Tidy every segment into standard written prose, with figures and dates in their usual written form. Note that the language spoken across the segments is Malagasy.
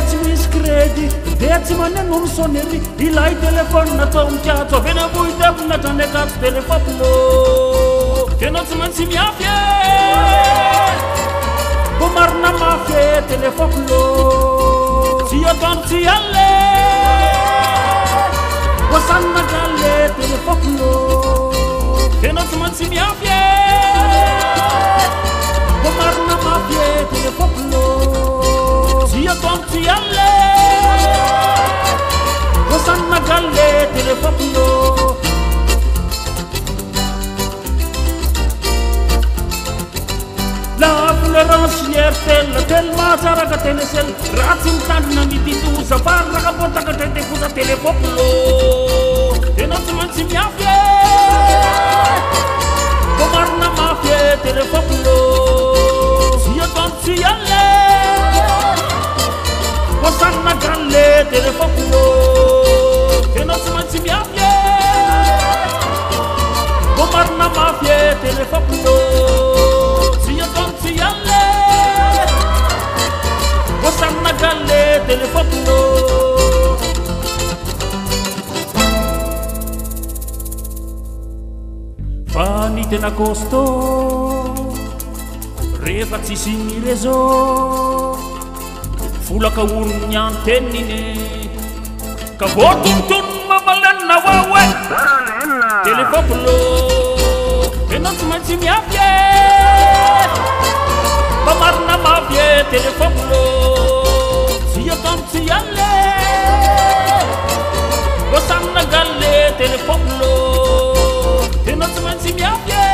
tsy misy crédit dia tsy maneno sonnerie ilay telefône atao mikatso avy eny avohity amin'atrany akatso dia rehefa blô tena tsy maintsy miafy e mbo marina mafy e telefône blô tsy atano tsy alle voasanina galle telefône blô tena tsy maintsy miafy e mbo marina mafy e telefône blô tsy atano tsy alle voasanina galle telefône blô la tolérance iertel tellement tsara ka tenesel raha tsy mitandrina mititoza faraka botakatra tekoza telefône blô tena tsy maintsy miafy e mbo marina mafy e telefône blô tsy atano tsy alle voasanina galle telefône blô tena tsy maintsy miafy e mbo marina mafy e telefône blô tsy atano tsy alle voasanina galle telefône blô fa ny tena costo rehefa tsisy ny réseau folaka orony antenine ka voatontono mamalena wawe telefône blô tena tsy maintsy miafy e mba marina mafy e telefône blô tsy atano tsy alle voasanina galle telefône blô tena tsy maintsy miafy e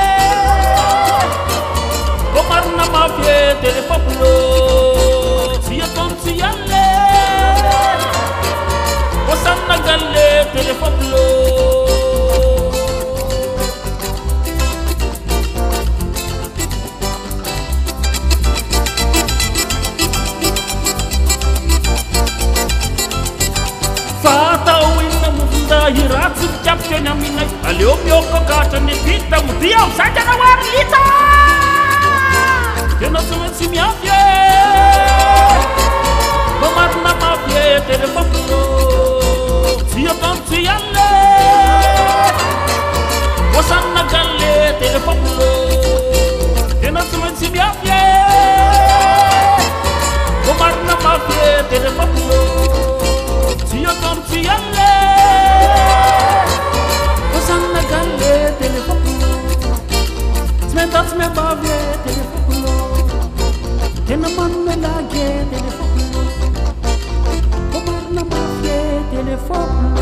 mba marina mafy e telefône blô tsy atano tsy alle voasanina galle telefône blô fatao inona movindahy raha tsy mikapika eny aminay aleo miokakatra ny vita modia amizay tena hoary lita tena tsy maintsy miafy e mba marina mafy e telefône blô tsy atano tsy alle voasanina galle telefône blô tena tsy maintsy miafy e mba marina mafy e telefône blô tsy atano tsy alle voasanina galle telefône blô tsy menda tsy miambavy e telefône blô tena manome lagy e telefône blô mbo marina mafy e telefône